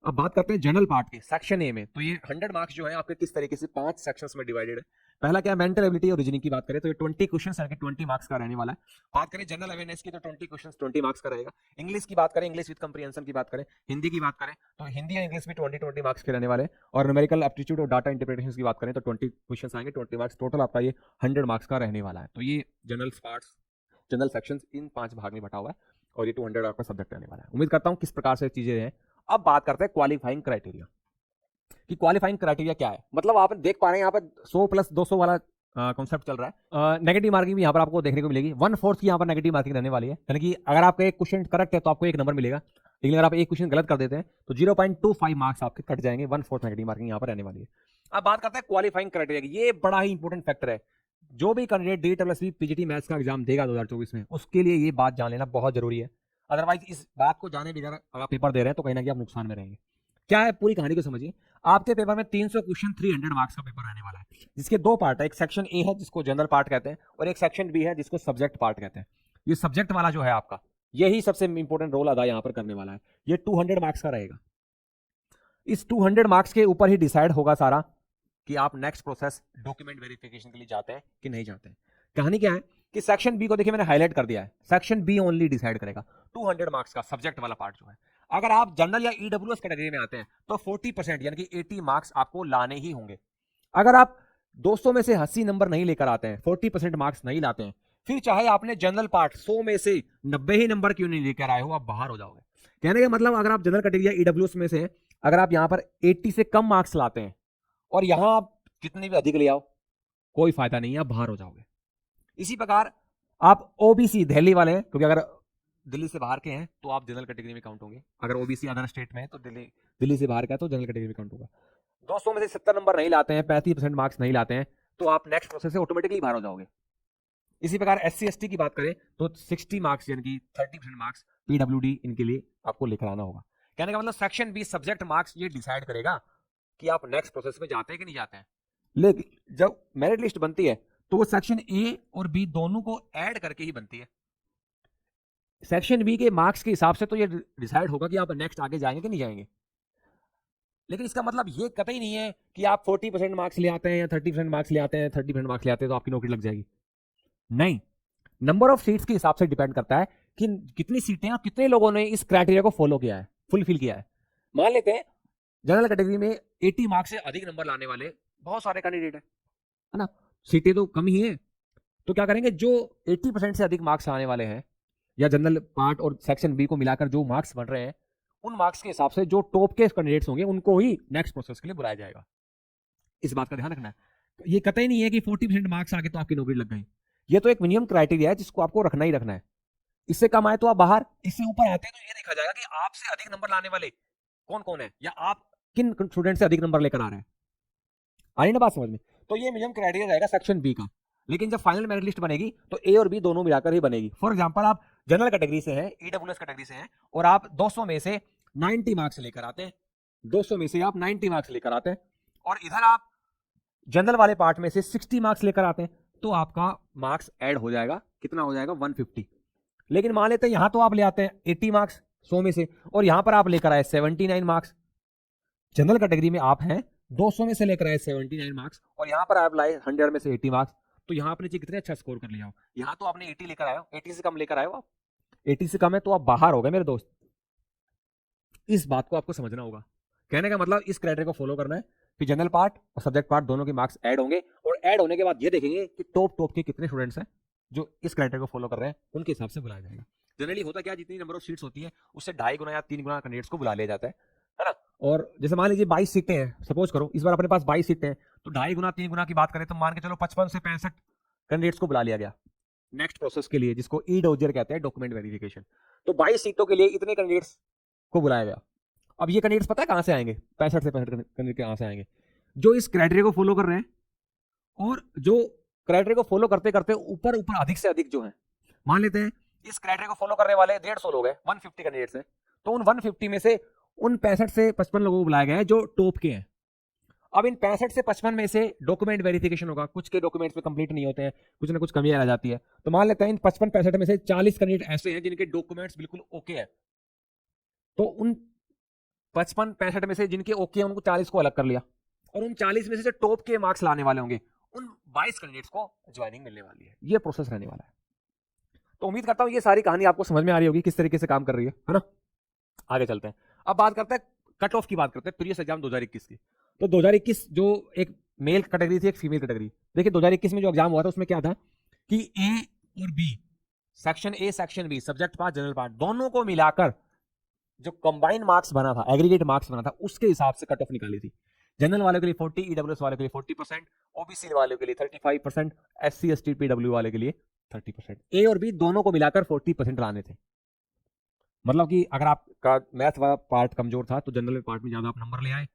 [SPEAKER 1] अब बात करते हैं जनरल पार्ट की, सेक्शन ए में। तो ये 100 मार्क्स जो है आपके किस तरीके से 5 सेक्शंस में डिवाइडेड है। पहला क्या है, मेंटल एबिलिटी और रीजनिंग की बात करें तो ये 20 क्वेश्चन है, 20 मार्क्स का रहने वाला है। बात करें जनरल अवेयरनेस की तो 20 क्वेश्चन 20 मार्क्स का रहेगा। इंग्लिश की बात करें, इंग्लिश विद कंप्रीहेंशन की बात करें, हिंदी की बात करें तो हिंदी और इंग्लिश भी 20 मार्क्स के रहने वाले हैं। और न्यूमेरिकल एप्टीट्यूड और डाटा इंटरप्रिटेशन की बात करें तो 20 क्वेश्चन आएंगे, 20 मार्क्स टोटल आपका ये 100 मार्क्स का रहने वाला है। तो ये जनरल पार्ट्स, जनरल सेक्शंस इन 5 भाग में बटा हुआ है, और ये 200 आपका सब्जेक्ट रहने वाला है। उम्मीद करता हूं किस प्रकार से चीजें हैं। अब बात करते हैं क्वालिफाइंग क्राइटेरिया कि क्वालिफाइंग क्राइटेरिया क्या है। मतलब आप देख पा रहे हैं यहाँ पर 100 + 200 वाला कॉन्सेप्ट चल रहा है। नेगेटिव मार्किंग भी यहाँ पर आपको देखने को मिलेगी, 1/4 की यहाँ पर नेगेटिव मार्किंग रहने वाली है, यानी कि अगर आपका एक क्वेश्चन करेक्ट है तो आपको 1 नंबर मिलेगा, लेकिन अगर आप एक क्वेश्चन गलत कर देते हैं तो 0.25 मार्क्स आपके कट जाएंगे, 1/4 नेगेटिव मार्किंग यहाँ पर रहने वाली है। अब बात करते हैं क्वालिफाइंग क्राइटेरिया की, ये बड़ा ही इंपॉर्टेंट फैक्टर है। जो भी कैंडिडेट DSSB पीजीटी मैथ्स का एग्जाम देगा 2024 में, उसके लिए ये बात जान लेना बहुत जरूरी है। अदरवाइज इस बात को जाने बगैर अगर पेपर दे रहे हैं तो कहीं ना कहीं आप नुकसान में रहेंगे। क्या है, पूरी कहानी को समझिए। आपके पेपर में 300 क्वेश्चन 300 मार्क्स का पेपर रहने वाला है, जिसके 2 पार्ट है, एक सेक्शन ए है जिसको जनरल पार्ट कहते हैं, और एक सेक्शन बी है जिसको सब्जेक्ट पार्ट कहते हैं। ये सब्जेक्ट वाला जो है आपका, यही सबसे इंपॉर्टेंट रोल अदा यहाँ पर करने वाला है। ये 200 मार्क्स का रहेगा। इस 200 मार्क्स के ऊपर ही डिसाइड होगा सारा कि आप नेक्स्ट प्रोसेस डॉक्यूमेंट वेरिफिकेशन के लिए जाते हैं कि नहीं जाते हैं। कहानी क्या है कि सेक्शन बी को देखिए मैंने हाईलाइट कर दिया है, सेक्शन बी ओनली डिसाइड करेगा 200 मार्क्स का सब्जेक्ट वाला पार्ट जो है। अगर आप जनरल या ईडब्ल्यूएस कैटेगरी में आते हैं तो 40% यानी कि 80 मार्क्स आपको लाने ही होंगे। अगर आप 200 में से 80 नंबर नहीं लेकर आते हैं, 40% मार्क्स नहीं लाते हैं, फिर चाहे आपने जनरल पार्ट 100 में से 90 ही नंबर क्यों नहीं लेकर आए हो, आप बाहर हो जाओगे। कहने का मतलब अगर आप जनरल कैटेगरी या ईडब्ल्यूएस में से अगर आप यहां पर 80 से कम मार्क्स लाते हैं और यहां आप कितने भी अधिक ले आओ, कोई फायदा नहीं है, आप बाहर हो जाओगे। इसी प्रकार आप ओबीसी दिल्ली वाले हैं, क्योंकि अगर दिल्ली से बाहर के हैं तो आप जनरल कैटेगरी में काउंट होंगे, अगर ओबीसी अदर स्टेट में है तो दिल्ली से बाहर का है तो जनरल कैटेगरी में काउंट होगा। 200 में से 70 नंबर नहीं लाते हैं, 35% मार्क्स नहीं लाते हैं, तो आप नेक्स्ट प्रोसेस से ऑटोमेटिकली बाहर हो जाओगे। इसी प्रकार SC ST की बात करें तो 60 मार्क्स यानी कि 30% मार्क्स PWD इनके लिए आपको लेकर आना होगा। कहने का मतलब सेक्शन बी सब्जेक्ट मार्क्स ये डिसाइड करेगा कि आप नेक्स्ट प्रोसेस में जाते हैं कि नहीं जाते हैं। लेकिन जब मेरिट लिस्ट बनती है तो वो सेक्शन ए और बी दोनों को ऐड करके ही बनती है। सेक्शन बी के मार्क्स के हिसाब से तो ये डिसाइड होगा कि आप नेक्स्ट आगे जाएंगे कि नहीं जाएंगे। लेकिन इसका मतलब ये कतई नहीं है कि आप 40% मार्क्स ले आते हैं या 30% मार्क्स ले आते हैं, 30% मार्क्स ले आते हैं तो आपकी नौकरी लग जाएगी। नहीं, नंबर ऑफ सीट्स के हिसाब से डिपेंड करता है कि कितनी सीटें और कितने लोगों ने इस क्राइटेरिया को फॉलो किया है, फुलफिल किया है। मान लेते हैं जनरल कैटेगरी में 80 मार्क्स से अधिक नंबर लाने वाले बहुत सारे कैंडिडेट है ना, सीटें तो कम ही है, तो क्या करेंगे, जो 80% से अधिक मार्क्स लाने वाले हैं या जनरल पार्ट और सेक्शन बी को मिलाकर जो मार्क्स बन रहे हैं, उन मार्क्स के हिसाब से जो टॉप के कैंडिडेट्स होंगे उनको ही नेक्स्ट प्रोसेस के लिए बुलाया जाएगा। इस बात का ध्यान रखना है। ये कतई नहीं है कि 40% मार्क्स आगे तो आपकी नौकरी लग गई, ये तो एक मिनिमम क्राइटेरिया है जिसको आपको रखना ही रखना है। इससे कम आए तो आप बाहर, इससे ऊपर आते हैं तो ये देखा जाएगा कि आपसे अधिक नंबर लाने वाले कौन कौन है या आप किन स्टूडेंट से अधिक नंबर लेकर आ रहे हैं। आ रही ना बात समझ में। तो ये मिनिमम क्राइटेरिया रहेगा सेक्शन बी का। लेकिन जब फाइनल मेरिट लिस्ट बनेगी तो ए और बी दोनों मिलाकर ही बनेगी। फॉर एग्जांपल आप जनरल कैटेगरी से हैं, ईडब्ल्यूएस कैटेगरी से हैं और आप 200 में से 90 मार्क्स लेकर आते हैं, 200 में से आप 90 मार्क्स लेकर आते हैं, और इधर आप जनरल वाले पार्ट में से 60 मार्क्स लेकर आते हैं, तो आपका मार्क्स ऐड हो जाएगा, कितना हो जाएगा 150। लेकिन मान लेते हैं यहां तो आप ले आते हैं 80 मार्क्स 100 में से, और यहां पर आप लेकर आए 79 मार्क्स। जनरल कैटेगरी में आप हैं 200 में से लेकर आए 79 मार्क्स, और यहां पर आप लाए 100 में से 80 मार्क्स। तो यहां आपने कितने अच्छा स्कोर कर लिया हो, यहां तो आपने 80 लेकर आए हो, 80 से कम लेकर आए हो आप, 80 से कम है तो आप बाहर हो गए मेरे दोस्त। इस बात को आपको समझना होगा। कहने का मतलब इस क्राइटेरिया को फॉलो करना है कि जनरल पार्ट और सब्जेक्ट पार्ट दोनों के मार्क्स ऐड होंगे, और ऐड होने के बाद ये देखेंगे कि टॉप के कितने स्टूडेंट्स हैं जो इस क्राइटेरिया को फॉलो कर रहे हैं, उनके हिसाब से बुलाया जाएगा। जनरली होता क्या, जितनी नंबर ऑफ सीट्स होती है उससे 2.5 गुना या 3 गुना कैंडिडेट्स को बुला लिया जाता है ना। और जैसे मान लीजिए 22 सीटें हैं, सपोज करो इस बार अपने पास 22 सीटें हैं, तो 2.5 गुना 3 गुना की बात करें तो मान के चलो 55 से 65 कैंडिडेट्स को बुला लिया गया नेक्स्ट प्रोसेस के लिए, जिसको ई डोजियर कहते हैं, डॉक्यूमेंट वेरिफिकेशन। तो 22 सीटों के लिए इतने कैंडिडेट्स को बुलाया गया। अब ये कैंडिडेट्स पता है कहां से आएंगे, 65 से 65 कैंडिडेट कहां से आएंगे, जो इस क्राइटेरिया को फॉलो कर रहे हैं, और जो क्राइटेरिया को फॉलो करते करते ऊपर ऊपर अधिक से अधिक जो है, मान लेते हैं इस क्राइटेरिया को फॉलो करने वाले 150 लोग हैं, 150 कैंडिडेट्स हैं, तो उन 150 में से उन 65 से 55 लोगों को बुलाया गया है जो टॉप के हैं। अब इन 65 से 55 में से डॉक्यूमेंट वेरिफिकेशन होगा, कुछ के डॉक्यूमेंट्स में कंप्लीट नहीं होते हैं, कुछ ना कुछ कमी आ जाती है, तो मान लेते हैं इन 55-65 में से 40 कैंडिडेट ऐसे हैं जिनके डॉक्यूमेंट्स बिल्कुल ओके है, तो उन 55-65 में से जिनके ओके हैं उनको 40 को अलग कर लिया, और उन 40 में से जो टॉप के मार्क्स लाने वाले होंगे उन 22 कैंडिडेट्स को ज्वाइनिंग मिलने वाली है। ये प्रोसेस रहने वाला है। तो उम्मीद करता हूं ये सारी कहानी आपको समझ में आ रही होगी किस तरीके से काम कर रही है ना। आगे चलते हैं, अब बात करते हैं कट ऑफ की, बात करते हैं प्रीवियस एग्जाम 2021 की। तो 2021 जो एक मेल कैटेगरी थी, एक फीमेल कैटेगरी, देखिए 2021 में जो एग्जाम हुआ था उसमें क्या था कि ए और B, section A section B, subject part general part, दोनों को मिलाकर जो कंबाइंड मार्क्स बना था, एग्रीगेट मार्क्स बना था, उसके हिसाब से कट ऑफ निकाली थी। जनरल वालों के लिए 40, ईडब्ल्यूएस वालों के लिए 40%, ओबीसी वालों के लिए 35%, एससी एसटी पीडब्ल्यू वाले के लिए 30%। ए और बी दोनों को मिलाकर 40% लाने थे। मतलब कि अगर आपका मैथ वाला पार्ट कमजोर था तो जनरल पार्ट में ज्यादा आप नंबर ले आए,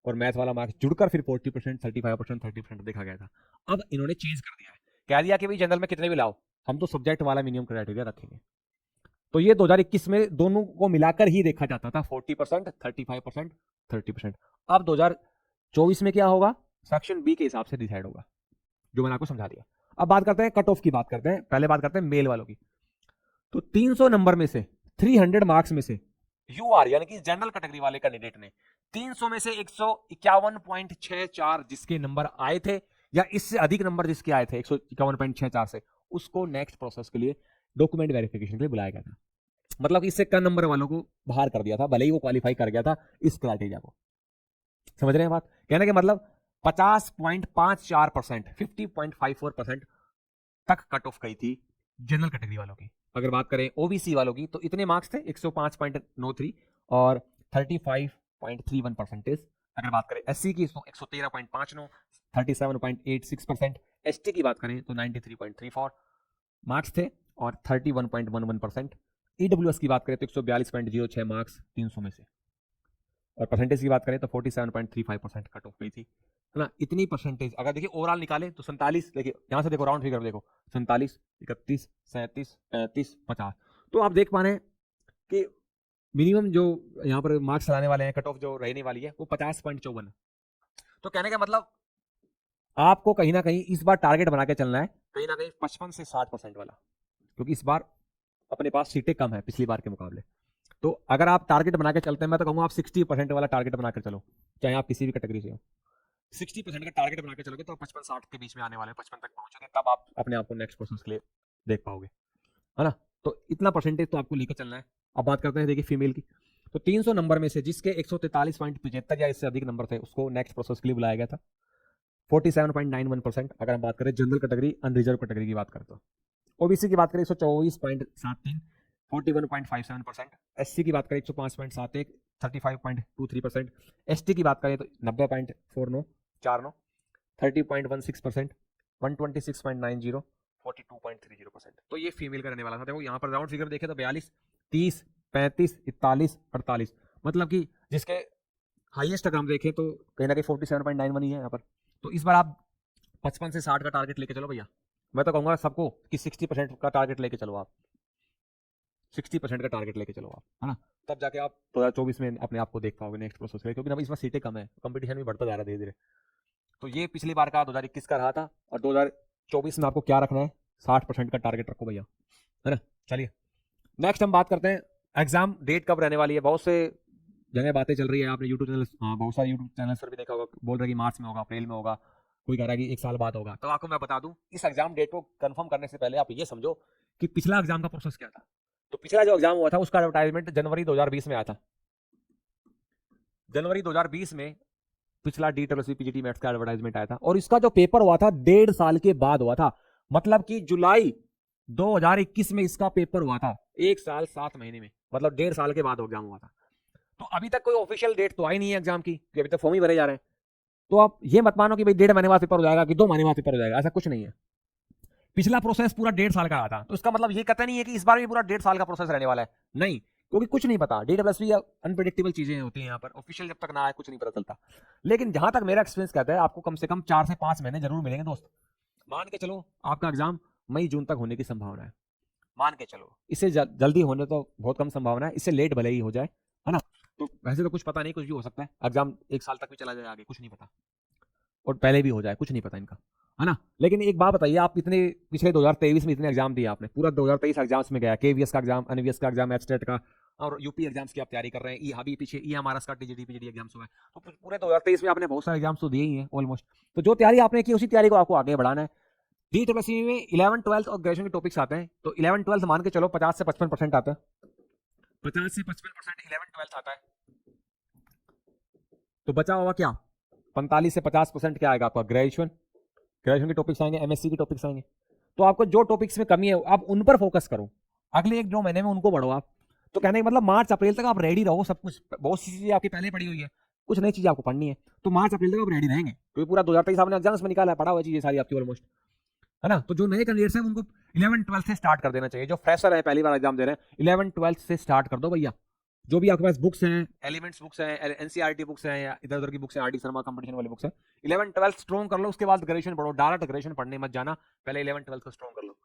[SPEAKER 1] और मैथ वाला मार्क्स जुड़कर फिर 40%, 35%, 30% देखा गया था। अब इन्होंने चेंज कर दिया है, कह दिया कि भाई जनरल में कितने भी लाओ, हम तो सब्जेक्ट वाला मिनिमम क्राइटेरिया रखेंगे। तो ये 2021 में दोनों को मिलाकर ही देखा जाता था, 40%, 35%, 30%। अब 2024 में क्या होगा, सेक्शन बी के हिसाब से डिसाइड होगा, जो मैंने आपको समझा दिया। अब बात करते हैं कट ऑफ की, बात करते हैं, पहले बात करते हैं मेल वालों की। तो 300 नंबर में से, 300 मार्क्स में से यूआर यानी कि जनरल कैटेगरी वाले कैंडिडेट ने 300 में से 151.64 जिसके नंबर आए थे, या इससे अधिक नंबर जिसके आए थे 151.64 से, उसको नेक्स्ट प्रोसेस के लिए डॉक्यूमेंट वेरिफिकेशन के लिए बुलाया गया था। मतलब कि इससे कम नंबर वालों को बाहर कर दिया था, भले ही वो क्वालिफाई कर गया था इस क्राइटेरिया को। समझ रहे हैं बात, कहने का मतलब 50.54%, 50.54% तक कट ऑफ गई थी जनरल कैटेगरी वालों की। अगर बात करें ओबीसी वालों की तो इतने मार्क्स थे 105.93 और 35.31%। अगर बात करें एससी की तो 113.59, 37.86%। एसटी की बात करें तो 93.34 मार्क्स थे और 31.11%। ईडब्ल्यूएस की बात करें तो 142.06 मार्क्स 300 में से, और परसेंटेज की बात करें तो 47.35% कट ऑफ गई थी, है ना। इतनी परसेंटेज अगर देखिए ओवरऑल निकाले तो 47, देखिए यहां से देखो राउंड फिगर देखो, 47, 31, 37, 35, 50। तो आप देख पा रहे हैं कि मिनिमम जो यहाँ पर मार्क्स लाने वाले हैं, कट ऑफ जो रहने वाली है वो 50.54। तो कहने का मतलब आपको कहीं ना कहीं इस बार टारगेट बना के चलना है, कहीं ना कहीं 55 से 60% वाला, क्योंकि इस बार अपने पास सीटें कम है पिछली बार के मुकाबले। तो अगर आप टारगेट बना के चलते हैं, मैं तो कहूंगा आप 60% वाला टारगेट बनाकर चलो, चाहे आप किसी भी कैटेगरी से हो। 60% का टारगेट बना के चलोगे तो 55-60 के बीच में आने वाले, 55 तक पहुंचोगे, तब आप अपने आप को नेक्स्ट प्रोसेस के लिए देख पाओगे, है ना। तो इतना परसेंटेज तो आपको लेकर चलना है। अब बात करते हैं देखिए फीमेल की। तो 300 नंबर में से जिसके 143.75 या इससे अधिक नंबर थे उसको नेक्स्ट प्रोसेस के लिए बुलाया गया था। 47.91%। अगर हम बात करें जनरल कैटेगरी अनरिजर्व कैटेगरी की बात करें तो, ओबीसी की बात करें 124.73, 41.57%। एससी की बात करें 105.71, 35.23%। एसटी की बात करें तो 90.49, 30.16%, 126.90, 42.30%। तो ये फीमेल का रहने वाला था। देखो यहाँ पर राउंड फिगर देखे तो 42, 30, 35, 41, 48, मतलब कि जिसके हाईएस्ट अगर हम देखें तो कहीं ना कहीं 47.91 ही है यहाँ पर। तो इस बार आप 55 से 60 का टारगेट लेके चलो भैया, मैं तो कहूंगा सबको कि 60% का टारगेट लेके चलो आप, 60% का टारगेट लेके चलो आप, है ना। तब जाके आप 2024 में अपने आप को देख पाओगे नेक्स्ट प्रोसेस के लिए, क्योंकि इस बार सीटें कम है, कंपटीशन भी बढ़ता जा रहा है धीरे धीरे। तो ये पिछली बार का 2021 का रहा था, और 2024 में आपको क्या रखना है, 60% का टारगेट रखो भैया, है ना। चलिए नेक्स्ट हम बात करते हैं एग्जाम डेट कब रहने वाली है। बहुत से जगह बातें चल रही है, आपने यूट्यूब चैनल, बहुत सारे यूट्यूब चैनल्स पर भी देखा होगा, बोल रहे कि मार्च में होगा, अप्रैल में होगा, कोई कह रहा है कि 1 साल बाद होगा। तो आपको मैं बता दूं, इस एग्जाम डेट को कंफर्म करने से पहले आप ये समझो कि पिछला एग्जाम का प्रोसेस क्या था। तो पिछला जो एग्जाम हुआ था उसका एडवर्टाइजमेंट जनवरी 2020 में आया था। जनवरी 2020 में पिछला DSSB PGT मैथ्स का एडवर्टाइजमेंट आया था, और इसका जो पेपर हुआ था 1.5 साल के बाद हुआ था। मतलब कि जुलाई 2021 में इसका पेपर हुआ था, 1 साल 7 महीने में, मतलब 1.5 साल के बाद एग्जाम हुआ था। तो अभी तक कोई ऑफिशियल डेट तो आई नहीं है एग्जाम की, कि अभी तक फॉर्म ही भरे जा रहे हैं। तो आप ये मत मानो कि भाई 1.5 महीने बाद पेपर हो जाएगा, कि 2 महीने बाद पेपर हो जाएगा, ऐसा कुछ नहीं है। पिछला प्रोसेस पूरा 1.5 साल का रहा था। तो इसका मतलब ये कहता नहीं है कि इस बार भी पूरा 1.5 साल का प्रोसेस रहने वाला है, नहीं, क्योंकि कुछ नहीं पता। DSSB अनप्रेडिक्टेबल चीजें होती हैं यहाँ पर, ऑफिशियल जब तक ना आए कुछ नहीं पता चलता। लेकिन जहां तक मेरा एक्सपीरियंस कहता है, आपको कम से कम 4 से 5 महीने जरूर मिलेंगे दोस्त। मान के चलो आपका एग्जाम मई जून तक होने की संभावना है, मान के चलो। इससे जल्दी होने तो बहुत कम संभावना है, इससे लेट भले ही हो जाए, है ना। तो वैसे तो कुछ पता नहीं, कुछ भी हो सकता है, एग्जाम 1 साल तक भी चला जाए आगे, कुछ नहीं पता, और पहले भी हो जाए, कुछ नहीं पता इनका, है ना। लेकिन एक बात बताइए, आप इतने पिछले 2023 में इतने एग्जाम दिए आपने, पूरा 2023 एग्जाम्स में गया, KVS का एग्जाम, NVS का एग्जाम, एचटेट का, और यूपी एग्जाम्स की आप तैयारी कर रहे हैं, अभी पीछे हमारा का TGT PGT एग्जाम्स हुआ है। तो पूरे 2023 में आपने बहुत सारे एग्जाम्स तो दिए ही हैं ऑलमोस्ट। तो जो तैयारी आपने की, उसी तैयारी को आपको आगे बढ़ाना है। DSSB में 11th 12th और ग्रेजुएशन के टॉपिक्स आते हैं। तो 11th 12th मान के चलो 50 से 55% आता है, 50 से 55% 11th 12th आता है। तो बचा हुआ क्या, 45 से 50% क्या आएगा आपका, ग्रेजुएशन के टॉपिक्स आएंगे, MSc के टॉपिक्स आएंगे। तो आपको जो टॉपिक्स में कमी है आप उन पर फोकस करो, अगले 1-2 महीने में उनको बढ़ो आप। तो कहने का मतलब मार्च अप्रैल तक आप रेडी रहो, सब कुछ, बहुत सी चीजें आपकी पहले पड़ी हुई है, कुछ नई चीजें आपको पढ़नी है। तो मार्च अप्रैल तक आप रेडी रहेंगे, क्योंकि पूरा 2023 आपने एग्जाम्स में निकाला है, पढ़ा हुआ चीजें सारी आपकी ऑलमोस्ट, है ना। तो जो नए कैंडिडेट्स हैं उनको 11th 12th से स्टार्ट कर देना चाहिए। जो फ्रेशर है, पहली बार एग्जाम दे रहे हैं, 11th 12th से स्टार्ट कर दो भैया। जो भी आपके पास बुक्स हैं, एलिमेंट्स बुक्स हैं, NCERT बुक्स हैं, या इधर उधर की बुक्स हैं, RD शर्मा कंपटीशन वाली बुक्स हैं, 11th 12th स्ट्रॉन्ग कर लो, उसके बाद ग्रेजुएशन पढ़ो। डायरेक्ट ग्रेजुएशन पढ़ने मत जाना, पहले 11th 12th को स्ट्रॉन्ग कर लो।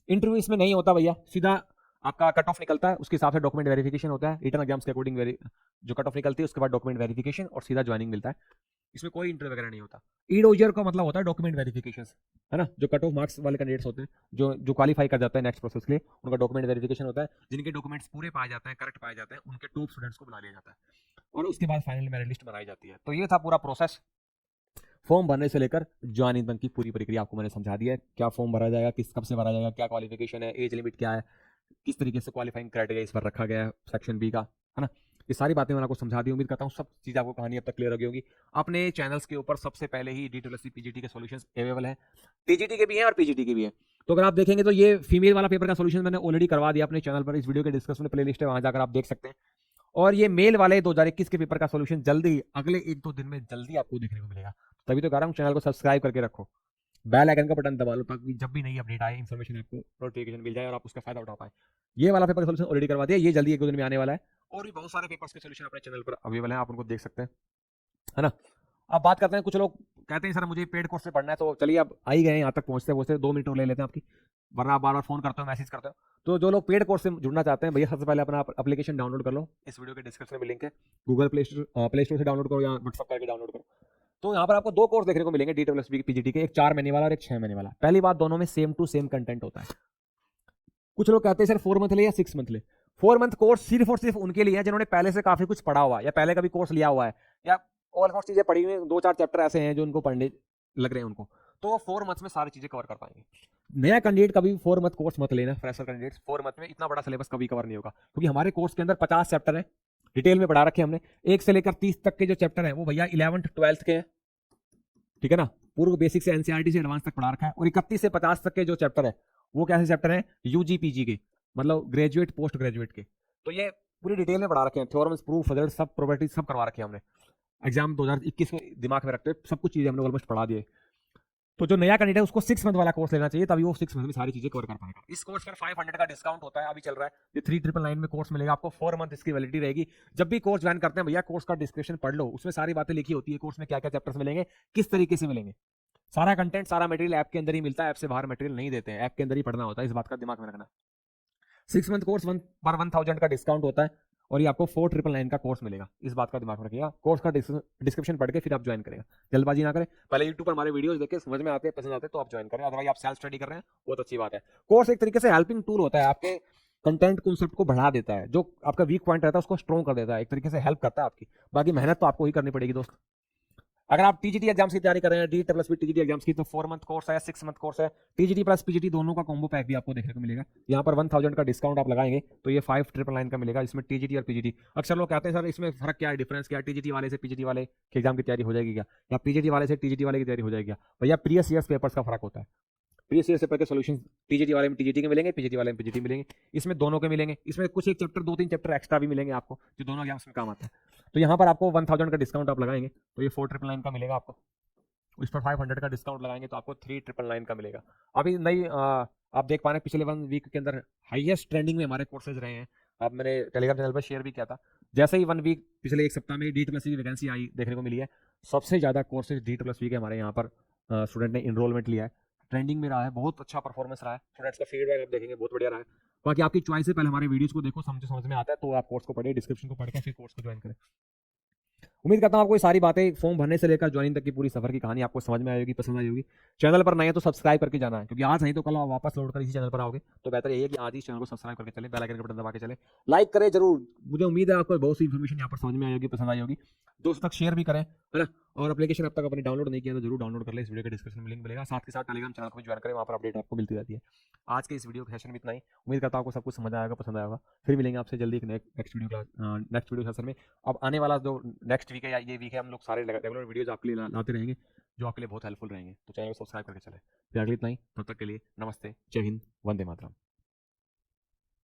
[SPEAKER 1] इंटरव्यू इसमें नहीं होता भैया, सीधा आपका कट ऑफ निकलता है, उसके हिसाब से डॉक्यूमेंट वेरिफिकेशन होता है, रिटन एग्जाम्स के अकॉर्डिंग जो कट ऑफ निकलती है, उसके बाद डॉक्यूमेंट वेरिफिकेशन और सीधा ज्वाइनिंग मिलता है। इसमें कोई इंटरव्यू वगैरह नहीं होता। ईडोजर का मतलब होता है डॉक्यूमेंट वेरिफिकेशन, है ना। जो कट ऑफ मार्क्स वाले कैंडिडेट्स होते हैं, जो क्वालिफाई कर जाते हैं नेक्स्ट प्रोसेस के लिए, उनका डॉक्यूमेंट वेरिफिकेशन होता है। जिनके डॉक्यूमेंट्स पूरे पाए जाते हैं, करेक्ट पाए जाते हैं, उनके टॉप स्टूडेंट्स को बुला लिया जाता है, और उसके बाद फाइनल मेरिट लिस्ट बनाई जाती है। तो ये था पूरा प्रोसेस, फॉर्म भरने से लेकर ज्वाइनिंग तक की पूरी प्रक्रिया आपको मैंने समझा दिया है। क्या फॉर्म भरा जाएगा, किस कब से भरा जाएगा, क्या क्वालिफिकेशन है, एज लिमिट क्या है, किस तरीके से क्वालिफाइंग क्राइटेरिया इस पर रखा गया है सेक्शन बी का, है ना। ये सारी बातें मैंने आपको समझा दी। उम्मीद करता हूँ सब चीज़ आपको कहानी अब तक क्लियर हो गई होगी। अपने चैनल्स के ऊपर सबसे पहले ही DSSB PGT के सॉल्यूशंस अवेलेबल हैं, TGT के भी हैं और PGT के भी हैं। तो अगर आप देखेंगे तो ये फीमेल वाला पेपर का सॉल्यूशन मैंने ऑलरेडी करवा दिया अपने चैनल पर, इस वीडियो के डिस्क्रिप्शन में प्लेलिस्ट है, वहां जाकर आप देख सकते हैं। और ये मेल वाले 2021 के पेपर का सॉल्यूशन जल्दी, अगले 1-2 दिन में जल्दी आपको देखने को मिलेगा। तभी तो कह रहा हूँ चैनल को सब्सक्राइब करके रखो, बेल आइकन का बटन दबा लो, ताकि जब भी नई अपडेट आए, इन्फॉर्मेशन आपको नोटिफिकेशन मिल जाए और आप उसका फायदा उठा पाए। ये वाला पेपर का सॉल्यूशन ऑलरेडी करवा दिया, ये जल्दी 1-2 दिन में आने वाला है। और भी बहुत सारे पेपर्स के सॉल्यूशन अपने चैनल पर अवेलेबल हैं, आप उनको देख सकते हैं, है ना। अब बात करते हैं, कुछ लोग कहते हैं सर मुझे पेड कोर्स से पढ़ना है। तो चलिए अब आ ही गए यहाँ तक पहुंचते पहुंचते 2 मिनट और ले लेते हैं आपकी, वरना आप बार बार फोन करते हो, मैसेज करते हो। तो जो लोग पेड कोर्स से जुड़ना चाहते हैं भैया, सबसे पहले अपना एप्लीकेशन डाउनलोड कर लो, इस वीडियो के डिस्क्रिप्शन में लिंक है, गूगल प्ले स्टोर से डाउनलोड करो या व्हाट्सएप करके डाउनलोड करो। तो यहाँ पर आपको 2 कोर्स देखने को मिलेंगे DSSB PGT के, एक 4 महीने वाला और एक 6 महीने वाला। पहली बात, दोनों में सेम टू सेम कंटेंट होता है। कुछ लोग कहते हैं सर 4 मंथ ले या 6 मंथ ले। 4 मंथ कोर्स सिर्फ और सिर्फ उनके लिए है जिन्होंने पहले से काफी कुछ पढ़ा हुआ है, या पहले कभी कोर्स लिया हुआ है, या ऑलमोस्ट चीजें पढ़ी हुई, 2-4 चैप्टर ऐसे हैं जो उनको पढ़ने लग रहे हैं उनको, तो 4 मंथ में सारी चीजें कवर कर पाएंगे। नया कैंडिडेट कभी 4 मंथ कोर्स मत लेना, फ्रेशर कैंडिडेट्स 4 मंथ में इतना बड़ा सिलेबस कभी कवर नहीं होगा, क्योंकि हमारे कोर्स के अंदर 50 चैप्टर हैं, डिटेल में पढ़ा रखे हमने। 1 से लेकर 30 तक के जो चैप्टर हैं वो भैया 11th 12th के हैं, ठीक है ना। पूर्व बेसिक से NCERT से एडवांस तक पढ़ा रखा है। और 31 से 50 तक के जो चैप्टर है वो कैसे चैप्टर हैं, UG PG के, मतलब ग्रेजुएट पोस्ट ग्रेजुएट के। तो ये पूरी डिटेल में पढ़ा रखे हैं, थ्योरम्स, प्रूफ, रिजल्ट, सब प्रॉपर्टीज सब करवा रखे हैं हमने। एग्जाम 2021 को दिमाग में रखते हुए सब कुछ चीजें हमने ऑलमोस्ट पढ़ा दिए। तो जो नया कैंडिडेट है उसको 6 मंथ वाला कोर्स लेना चाहिए, तभी वो 6 मंथ में सारी चीजें कवर कर पाएगा। इस कोर्स पर 500 का डिस्काउंट होता है, अभी चल रहा है। ये 3999 में कोर्स मिलेगा आपको, 4 मंथ इसकी वैलिडिटी रहेगी। जब भी कोर्स ज्वाइन करते हैं भैया, कोर्स का डिस्क्रिप्शन पढ़ लो, उसमें सारी बातें लिखी होती है, कोर्स में क्या क्या चैप्टर्स मिलेंगे, किस तरीके से मिलेंगे। सारा कंटेंट, सारा मटेरियल ऐप के अंदर ही मिलता है, ऐप से बाहर मटेरियल नहीं देते हैं, ऐप के अंदर ही पढ़ना होता है, इस बात का दिमाग में रखना। 6 मंथ कोर्स पर 1000 का डिस्काउंट होता है, और ये आपको 4999 का कोर्स मिलेगा। इस बात का दिमाग में रखिएगा। कोर्स का डिस्क्रिप्शन पढ़ के फिर आप ज्वाइन करेगा। जल्दबाजी ना करें, पहले यूट्यूब पर हमारे वीडियोस देख के समझ में आते हैं, पसंद आते हैं तो आप ज्वाइन करें। अदरवाइज आप सेल्फ स्टडी कर रहे हैं, बहुत अच्छी बात है। कोर्स एक तरीके से हेल्पिंग टूल होता है, आपके कंटेंट कॉन्सेप्ट को बढ़ा देता है, जो आपका वीक पॉइंट रहता है उसको स्ट्रॉन्ग कर देता है, एक तरीके से हेल्प करता है आपकी। बाकी मेहनत तो आपको ही करनी पड़ेगी दोस्त। अगर आप टीजीटी एग्जाम्स की तैयारी कर रहे हैं, D plus B TGT exams की, तो 4 मंथ कोर्स है, 6 मंथ कोर्स है, टीजीटी प्लस पीजीटी दोनों का कॉम्बो पैक भी आपको देखने को मिलेगा। यहाँ पर 1000 का डिस्काउंट आप लगाएंगे तो ये 5999 का मिलेगा। इसमें टीजीटी और पीजीटी, अक्सर लोग कहते हैं सर इसमें फर्क क्या है, डिफरेंस क्या है, टीजीटी वाले से पीजीटी वाले के एग्जाम की तैयारी हो जाएगी क्या, या पीजीटी वाले से टीजीटी वाले की तैयारी हो जाएगी क्या? भैया प्रीवियस ईयर्स पेपर्स का फर्क होता है। प्रीवियस ईयर पेपर के सॉल्यूशन टीजीटी वाले में टीजीटी के मिलेंगे, पीजीटी वाले में पीजीटी मिलेंगे। इसमें दोनों के मिलेंगे। इसमें कुछ एक चैप्टर 2-3 चैप्टर एक्स्ट्रा भी मिलेंगे आपको, जो दोनों एग्जाम्स में काम आता है। तो यहाँ पर आपको 1000 का डिस्काउंट आप लगाएंगे तो ये 4999 का मिलेगा आपको। इस पर 500 का डिस्काउंट लगाएंगे तो आपको 3999 का मिलेगा। अभी नई आप देख पा रहे हैं पिछले 1 वीक के अंदर हाईएस्ट ट्रेंडिंग में हमारे कोर्सेज रहे हैं। अब मैंने टेलीग्राम चैनल पर शेयर भी किया था। जैसे ही 1 वीक पिछले 1 सप्ताह में डी की वैकेंसी आई देखने को मिली है, सबसे ज़्यादा कोर्सेज डी के हमारे यहाँ पर स्टूडेंट ने इनरोलमेंट लिया है। ट्रेंडिंग में रहा है, बहुत अच्छा परफॉर्मेंस रहा है। स्टूडेंट्स का फीडबैक आप देखेंगे बहुत बढ़िया रहा है। बाकी आपकी चॉइस है, पहले हमारे वीडियोस को देखो, समझ में आता है तो आप कोर्स को पढ़िए, डिस्क्रिप्शन को पढ़ के फिर कोर्स को ज्वाइन करें। उम्मीद करता हूं आपको ये सारी बातें फॉर्म भरने से लेकर ज्वाइनिंग तक की पूरी सफर की कहानी आपको समझ में आई होगी, पसंद आई होगी। चैनल पर नए हैं तो सब्सक्राइब करके जाना है, क्योंकि आज नहीं तो कल आप वापस लौट कर इसी चैनल पर आओगे। तो बेहतर यही है कि आज ही चैनल को सब्सक्राइब करके चले, बेल आइकन का बटन दबा के चले, लाइक करें जरूर। मुझे उम्मीद है आपको बहुत सी इन्फॉर्मेशन यहाँ पर समझ में आई होगी, पसंद आई होगी। दोस्तों तक शेयर भी करें, है ना। और एप्लीकेशन अब तक अपनी डाउनलोड नहीं किया तो जरूर डाउनलोड कर ले, इस वीडियो के डिस्क्रिप्शन में लिंक मिलेगा। साथ के साथ टेलीग्राम चैनल को भी ज्वाइन करें, वहाँ पर अपडेट आपको मिलती रहती है। आज के इस वीडियो के सेशन में इतना ही। उम्मीद करता हूँ आपको सब कुछ समझ आएगा, पसंद आएगा। फिर मिलेंगे आपसे जल्दी एक नेक्स्ट वीडियो सेशन में। अब आने वाला जो नेक्स्ट वीक है या ये वीक है, हम लोग सारे रेगुलर वीडियोज आपके लिए लाते रहेंगे, जो आपके लिए बहुत हेल्पफुल रहेंगे। तो चैनल को सब्सक्राइब करके चले। फिर अगली इतना ही, तब तक के लिए नमस्ते, जय हिंद, वंदे मातरम।